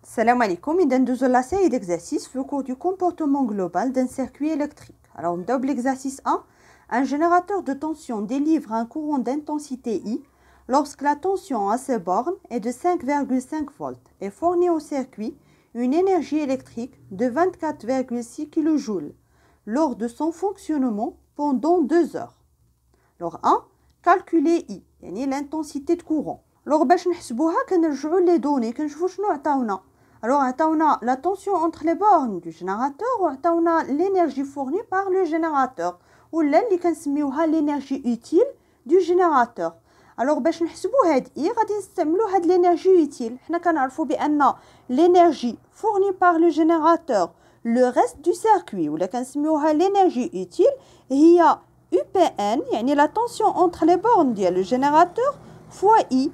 Salam alaikum, et dans la série d'exercices au cours du comportement global d'un circuit électrique. Alors, on double l'exercice 1. Un générateur de tension délivre un courant d'intensité I lorsque la tension à ses bornes est de 5,5 volts et fournit au circuit une énergie électrique de 24,6 kJ lors de son fonctionnement pendant 2 heures. Alors 1. Calculer I, يعني l'intensité de courant. Alors باش نحسبوها كنرجعوا les données كنشوفوا شنو عطاونا. Alors عطاونا la tension entre les bornes du générateur وعطاونا l'énergie fournie par le générateur ولا اللي كنسميوها l'énergie utile du générateur. Alors باش نحسبوا هاد I غادي نستعملوا هاد l'énergie utile. حنا كنعرفوا بان l'énergie fournie par le générateur le reste du circuit ولا كنسميوها l'énergie utile هي UPN يعني la tension entre les bornes ديال le générateur fois I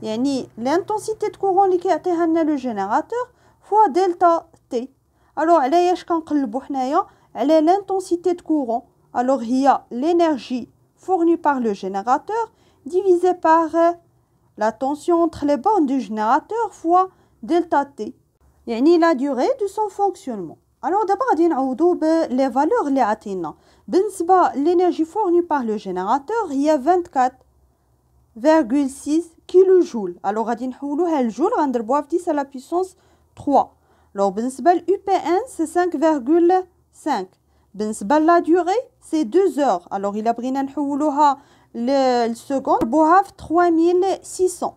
يعني l'intensité de courant اللي كيعطيها لنا le générateur fois delta T. Alors علاش كنقلبوا حنايا على l'intensité de courant. Alors هي l'énergie fournie par le générateur divisé par la tension entre les bornes du générateur fois delta T يعني la durée de son fonctionnement. Alors d'abord غادي نعوضوا les valeurs اللي عطينا. بالنسبه l'énergie fournie par le générateur هي 24,6 kJ. Alors غادي نحولوها لجول غنضربوها في 10 à la puissance 3. Alors بالنسبه l'UPN c'est 5,5. بالنسبه la durée c'est 2 heures. Alors الا بغينا نحولوها للسكند نضربوها في 3600.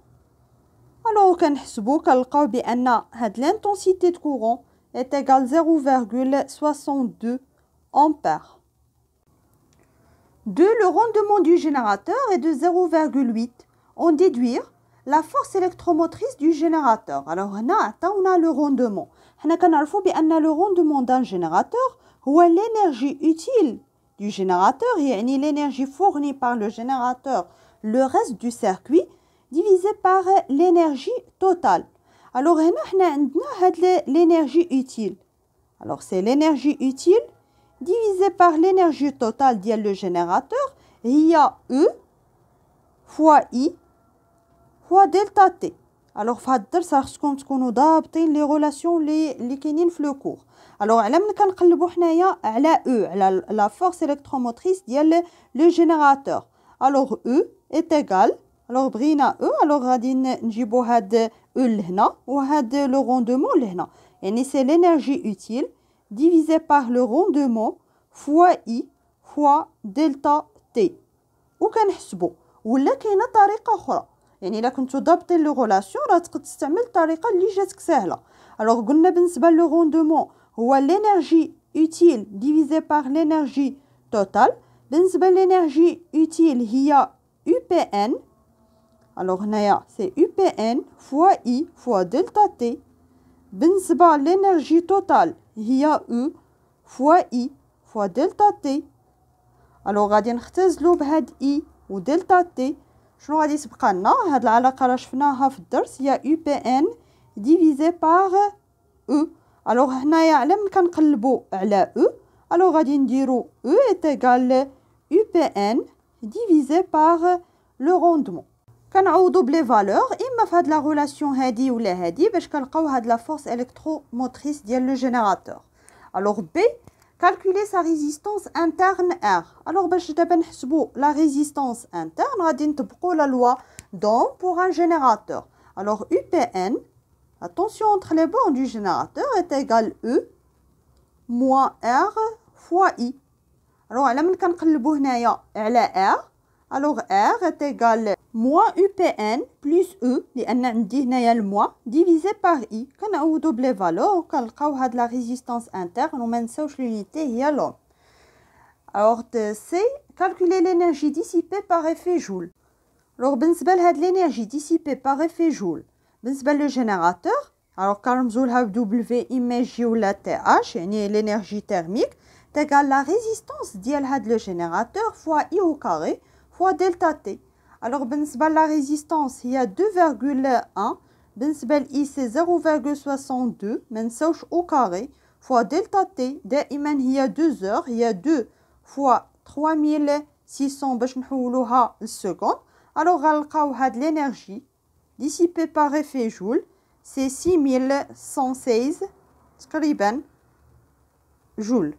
Alors كنحسبوا كنلقاو بان هاد l'intensité de courant est égale 0,62 ampères. 2. Le rendement du générateur est de 0,8. On déduire la force électromotrice du générateur. Alors هنا عطاونا le rendement. حنا كنعرفوا بان le rendement d'un générateur هو l'énergie utile du générateur يعني l'énergie fournie par le générateur le reste du circuit divisé par l'énergie totale. Alors هنا حنا عندنا هاد l'énergie utile. Alors c'est l'énergie utile divisé par l'énergie totale ديال le générateur هي E fois I fois delta T. Alors في هاد الدرس خصكم تكونوا ضابطين لي ريلاسيون اللي كاينين في لو كور. Alors على من كنقلبوا حنايا على E على la force électromotrice ديال le générateur. Alors E est égal. Alors بغينا E alors غادي نجيبوا هاد E لهنا وهاد لو روندومون لهنا. يعني c'est l'énergie utile divisé par le rendement fois I fois delta T. وكنحسبوا ولا كاينه طريقه اخرى يعني الا كنتو ضابطين لو ريلاسيون راه تقدر تستعمل الطريقه اللي جاتك سهله. alors قلنا بالنسبه لو روندومون هو l'énergie utile divisé par l'énergie totale. بالنسبه l'énergie utile هي UPN. alors هنايا c'est UPN fois I fois delta T. بالنسبه l'énergie totale هي E fois I fois delta T. alors غادي نختزلوا بهاد I و delta T. شنو غادي تبقى لنا؟ هاد العلاقه راه شفناها في الدرس هي UPN divisé par E. alors هنايا على من كنقلبوا على E alors غادي نديروا E est égal UPN divisé par le rendement. كنعوضوا بلي فالور اما في هاد لا ريلاسيون هادي ولا هادي باش كنلقاو هاد لا فورس الكتروموتريس ديال لو جينيراتور. alors B calculer sa résistance interne R. alors باش دابا نحسبوا la résistance interne غادي نطبقوا la loi d'Ohm pour un générateur. alors UPN la tension entre les bornes du générateur est égale E moins R fois I. alors على من كنقلبوا هنايا على R alors R est égal moins UPN plus E لأن عندي هنايا الموا divisé par I. كنعوضوا بلي فالور وكنلقاو هاد لا ريزيستانس انترن وما نساوش l'unité هي l'ohm. alors C calculer l'énergie dissipée par effet Joule. alors بالنسبه لهاد l'énergie dissipée par effet Joule بالنسبه لو générateur alors كنرمزوا لها ب W اما G ولا TH يعني l'énergie thermique تégale la résistance ديال هاد لو générateur fois I au carré fois delta T. alors بالنسبه لا ريزيستانس هي 2,1 بالنسبه ل I c'est 0,62 ما نساوش au carré fois delta T دائما هي 2 heures هي 2 fois 3600 باش نحولوها للسكند. alors غنلقاو هاد l'énergie dissipée par effet Joule c'est 6116 تقريبا joule.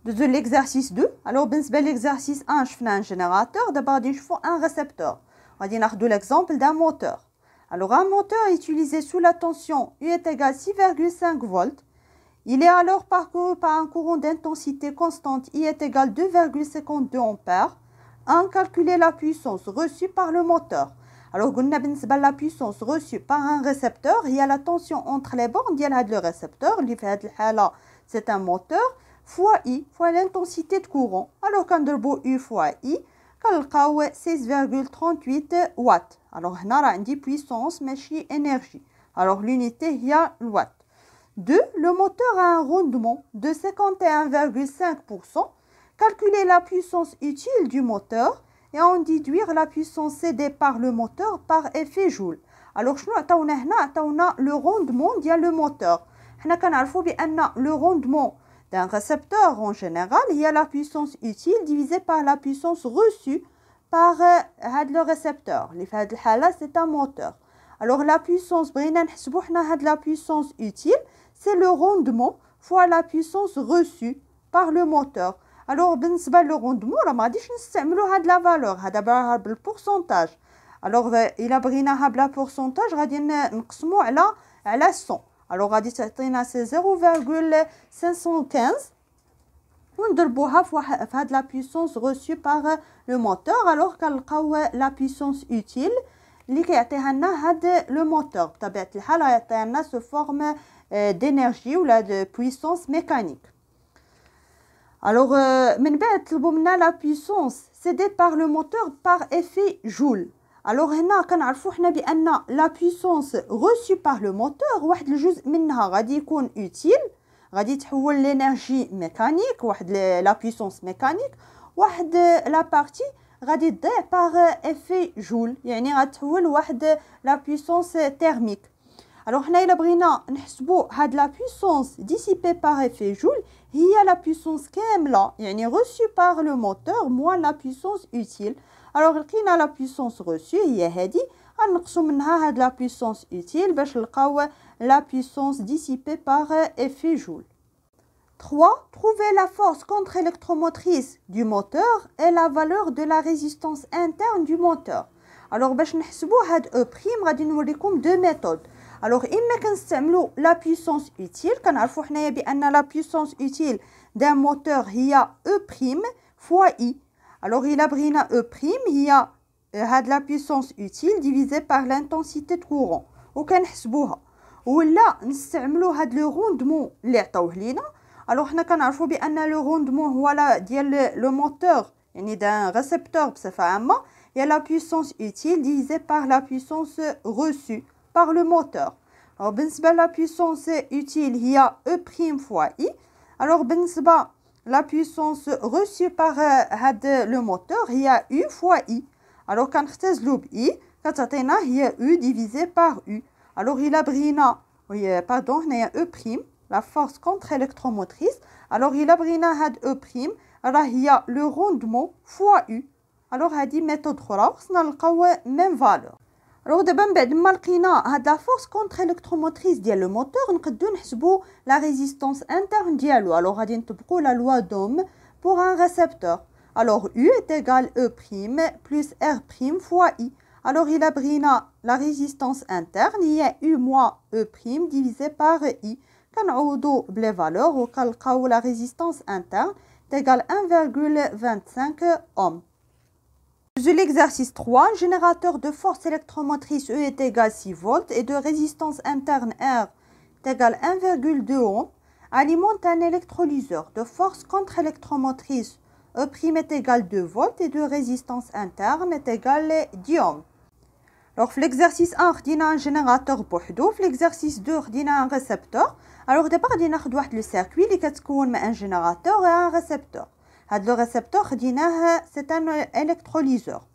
De l'exercice 2, alors بالنسبة l'exercice 1 شفنا un générateur, d'abord غادي نشوفو un récepteur. غادي ناخدو l'exemple d'un moteur. Alors un moteur utilisé sous la tension U est égal à 6,5 volts. Il est alors parcouru par un courant d'intensité constante I est égal à 2,52 ampères. 1. Calculer la puissance reçue par le moteur. Alors, la puissance reçue par un récepteur, il y a la tension entre les bornes, il y a le récepteur, c'est un moteur, fois I, fois l'intensité de courant. Alors, quand on U fois I, on a 16,38 watts. Alors, on a une puissance, mais énergie. Alors, l'unité, il y a le watt. 2. Le moteur a un rendement de 51,5%. Calculer la puissance utile du moteur et en déduire la puissance cédée par le moteur par effet Joule. Alors, on a le rendement du moteur. On a le rendement d'un récepteur en général, il y a la puissance utile divisée par la puissance reçue par le récepteur. C'est un moteur. Alors, la puissance, la puissance utile, c'est le rendement fois la puissance reçue par le moteur. Alors, بالنسبة le rendement, راه ما غاديش نستعملوا هاد لا فالور, هذا عبارة بالبورسونتاج. Alors, إلا بغيناها بلا بورسونتاج غادي نقسموا على 100. Alors, غادي تعطينا 0,515 ونضربوها في هاد la puissance reçue par le moteur. Alors, كنلقاو la puissance utile اللي كيعطيها لنا هاد le moteur. بطبيعة الحال غيعطيها لنا sous forme d'énergie ولا de puissance mécanique. Alors, من بعد طلبوا منا la puissance cédée par le moteur par effet Joule. Alors, هنا كنعرفوا حنا بأن la puissance reçue par le moteur واحد الجزء منها غادي يكون utile, غادي تحول l'énergie mécanique, واحد la puissance mécanique, واحد la partie غادي تضيع par effet Joule, يعني غادي تحول واحد la puissance thermique. Alors, حنا إلا بغينا نحسبوا هاد la puissance dissipée par effet Joule هي la puissance كاملة يعني reçue par le moteur moins la puissance utile. Alors, لقينا la puissance reçue هي هادي, غنقصوا منها هاد la puissance utile باش نلقاو la puissance dissipée par effet Joule. 3. Trouver la force contre-électromotrice du moteur et la valeur de la résistance interne du moteur. Alors, باش نحسبوا هاد E' غادي نوريكم deux méthodes. Alors, إما كنستعملوا la puissance utile, كنعرفوا حنايا بأن la puissance utile d'un moteur هي E' fois I. Alors, إلا بغينا E' هي هاد la puissance utile divisée par l'intensité de courant. وكنحسبوها. ولا نستعملوا هاد le rendement اللي عطاوه لينا. Alors, حنا كنعرفوا بأن le rendement هو ديال le moteur يعني d'un récepteur بصفة عامة. Il y a la puissance utile divisée par la puissance reçue par le moteur. Alors, بالنسبة la puissance utile هي E' fois I. Alors, بالنسبة la puissance reçue par le moteur هي U fois I. Alors, كنختزلوا ب I كتعطينا هي U divisée par U. Alors, إلا بغينا pardon هنايا E', la force contre-électromotrice. Alors, إلا بغينا هاد E' راه هي le rendement fois U. Alors, هادي méthode أخرى خصنا نلقاو même valeur. Alors, دابا من بعد ما لقينا هاد la force contre-électromotrice ديال le moteur نقدروا نحسبوا la résistance interne ديالو. Alors, غادي نطبقوا la loi d'Ohm pour un récepteur. Alors, U est égal E' plus R' fois I. Alors, إلا بغينا la résistance interne هي U moins E' divisé par I. كنعوضوا بلي valeurs وكنلقاو la résistance interne égale 1,25 ohm. De l'exercice 3, générateur de force électromotrice E est égal à 6 volts et de résistance interne R est égal à 1,2 ohm, alimente un électrolyseur de force contre-électromotrice E' est égal à 2 volts et de résistance interne est égal à 10 ohms. Alors, في l'exercice 1, خدينا un générateur بوحدو, في l'exercice 2, خدينا un récepteur. Alors, d'abord, غادي ناخد واحد le circuit اللي كتكون من un générateur et un récepteur. هاد le récepteur خديناه c'est un électrolyseur.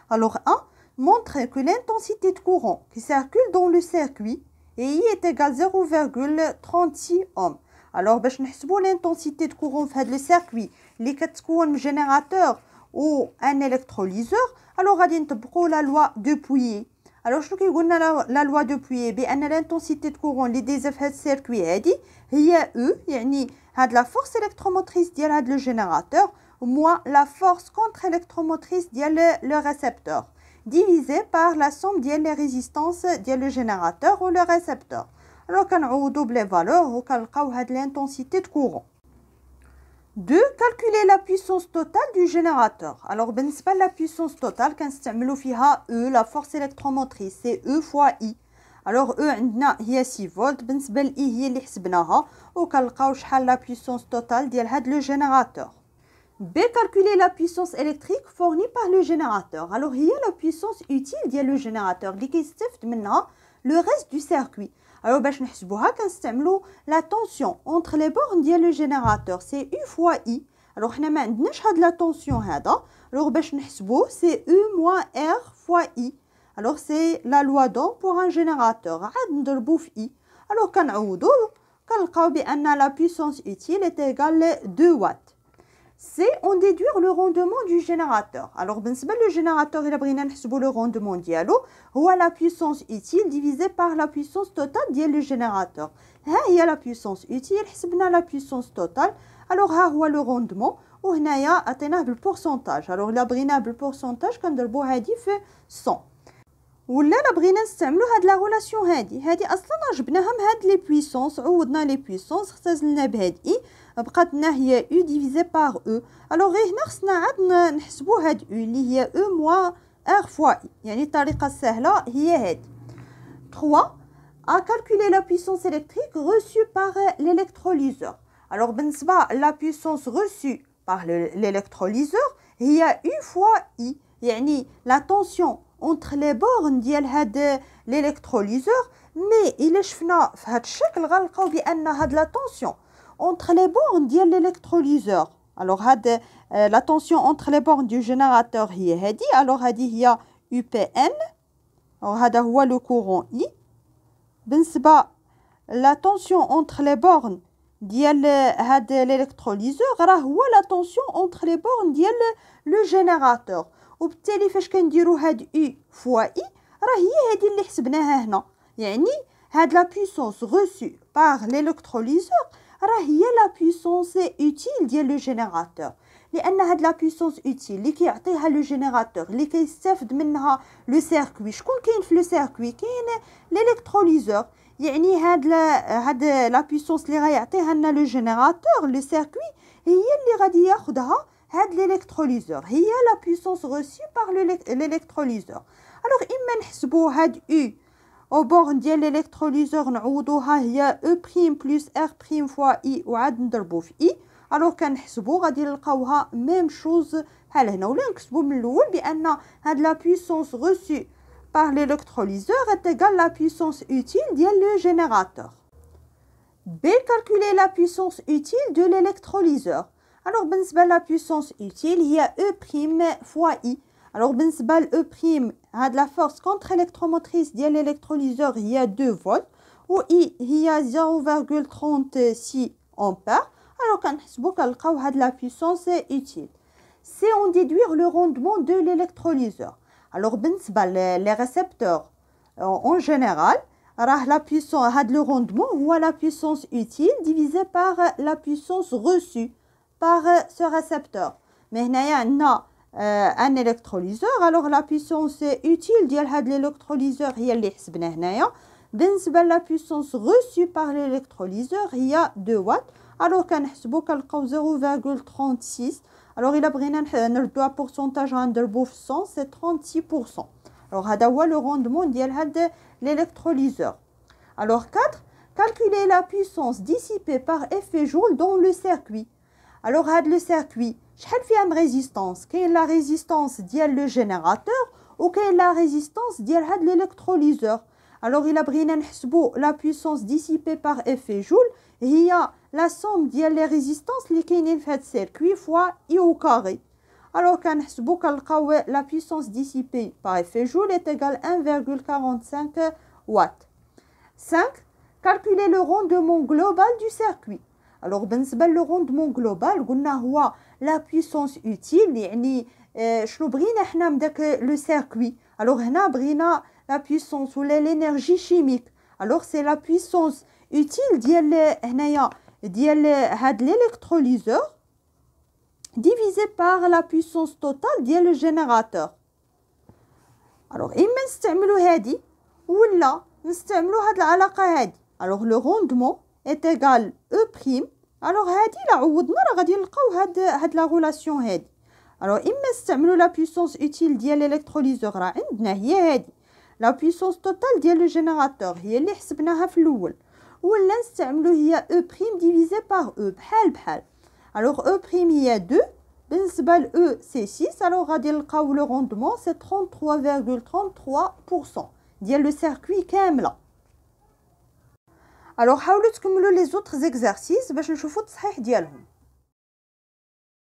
Alors 1 montre que l'intensité de courant qui circule dans le circuit I est égale 0,36 ohm. Alors باش نحسبوا l'intensité de courant في هاد le circuit اللي كتكون من générateur ou un électrolyseur, alors غادي نطبقوا la loi de Pouillet. Alors شنو كيقولنا لا لوا دو بوي بان l'intensité de courant اللي دايزه في هذا السيركوي هادي هي او يعني هاد لا فورس الكتروموتريس ديال هاد لو جينيراتور moins la force contre-électromotrice ديال le récepteur divisé par la somme ديال les résistances ديال le générateur ou le récepteur. Alors كنعوضوا بلي فالور وكنلقاو هاد l'intensité de courant. 2. Calculer la puissance totale du générateur. Alors بالنسبة la puissance totale كنستعملوا فيها E, la force électromotrice, c'est E fois I. Alors E عندنا هي 6 فولت، بالنسبة ل I هي اللي حسبناها وكنلقاو شحال la puissance totale ديال هاد le générateur. B. Calculer la puissance électrique fournie par le générateur. Alors هي la puissance utile ديال le générateur اللي كيستافد منها le reste du circuit. Alors باش نحسبوها كنستعملوا la tension entre les bornes ديال le générateur c'est U fois I. alors حنا ما عندناش هاد la tension هذا، alors باش نحسبوه c'est U moins R fois I. alors c'est la loi d'Ohm pour un générateur عاد نضربو في I. alors كنعوضو كنلقاو بان la puissance utile est égale 2 watts. C'est on déduire le rendement du générateur. Alors بالنسبة le générateur إلا بغينا نحسبوا le rendement ديالو هو la puissance utile divisée par la puissance totale ديال le générateur. ها هي la puissance utile حسبنا la puissance totale. alors ها هو le rendement وهنايا عطيناه بالبورسونتاج. alors إلا بغيناه بالبورسونتاج كنضربوا هادي في 100. ولا لا بغينا نستعملوا هاد لا غولاسيون هادي اصلا جبناها من هاد لي بويسونس، عوضنا لي بويسونس اختزلنا بهاد اي بقات لنا هي او ديفيزي باغ او. الوغ هنا خصنا عاد نحسبوا هاد او اللي هي او موا ار فوا اي، يعني الطريقه السهله هي هادي. 3 à calculer la puissance électrique reçue par l'électrolyseur. alors بالنسبه la puissance reçue par l'électrolyseur هي u fois I، يعني la tension entre les bornes ديال هاد l'électrolyseur. mais إلا شفنا في هاد الشكل غنلقاو بان هاد la tension entre les bornes ديال l'électrolyseur. alors هاد la tension entre les bornes du générateur هي هادي. alors هادي هي UPN. alors هذا هو le courant I. بالنسبة la tension entre les bornes ديال هاد l'électrolyseur راه هو la tension entre les bornes ديال le générateur. وبالتالي فاش كنديروا هاد U fois I راه هي هادي اللي حسبناها هنا، يعني هاد la puissance reçue par l'électrolyseur راه هي la puissance utile ديال le générateur. لان هاد la puissance utile اللي كيعطيها le générateur اللي كيستافد منها le circuit، شكون كاين في le circuit؟ كاين l'électrolyseur. يعني هاد la puissance اللي غيعطيها لنا le générateur le circuit هي اللي غادي ياخدها هاد l'électrolyseur، هي la puissance reçue par l'électrolyseur. alors اما نحسبوا هاد U au borne ديال l'électrolyseur نعوضوها هي E prime plus R prime fois I وعاد نضربو في I. alors كنحسبوا غادي نلقاوها ميم شوز بحال هنا، ولا نكتبوا من الاول بان هاد la puissance reçue par l'électrolyseur est égale la puissance utile ديال le générateur. B. Calculer la puissance utile de l'électrolyseur. alors بالنسبة la puissance utile هي E prime fois I. alors بالنسبة ل E prime هاد la force contre électromotrice ديال l'électrolyseur هي 2 فولت و I هي 0,36 ampères. alors كنحسبوا كنلقاو هاد la puissance utile. C'est on déduire le rendement de l'électrolyseur. alors بالنسبة les récepteurs en général راه la puissance هاد le rendement هو la puissance utile divisé par la puissance reçue par ce récepteur. mais هنايا عندنا un électrolyseur. alors la puissance utile ديال هاد l'électrolyseur هي اللي حسبنا هنايا. بالنسبة la puissance reçue par l'électrolyseur هي 2 واtt. alors كنحسبوا كنلقاو 0,36. alors إلا بغينا نردوها بورسونتاج غنضربو في 100 c'est 36%. alors هذا هو le rendement ديال هاد l'électrolyseur. alors 4 calculer la puissance dissipée par effet Joule dans le circuit. alors هاد le circuit شحال فيها من résistance؟ كاين la résistance ديال le générateur وكاين la résistance ديال هاد l'électrolyseur. alors إلا بغينا نحسبوا la puissance dissipée par effet Joule هي la somme ديال les résistances اللي كاينين في هاد السيركوي فوا I au carré. alors كنحسبوا كنلقاو la puissance dissipée par effet Joule est égale 1,45 watts. 5 calculer le rendement global du circuit. alors بالنسبة le rendement global قلنا هو la puissance utile، يعني شنو بغينا حنا من داك لو سيركوي. alors هنا بغينا la puissance ou l'énergie chimique. Alors c'est la puissance utile ديال هاد l'électrolyseur divisé par la puissance totale ديال le générateur. Alors إما نستعملو هادي ولا نستعملو هاد العلاقة هادي. Alors le rendement est égal E'. Alors هادي لا عوضنا راه غادي نلقاو هاد لا غولاسيون هادي. Alors إما نستعملو لا puissance utile ديال l'électrolyseur راه عندنا هي هادي. لا puissance totale ديال le générateur هي اللي حسبناها في الأول. ولا نستعملو هي E' divisé par E بحال. Alors E' هي 2 بالنسبة ل E c'est 6. Alors غادي نلقاو le rendement c'est 33,33% ديال le circuit كاملة. Alors حاولوا تكملوا les autres exercices باش نشوفوا التصحيح ديالهم.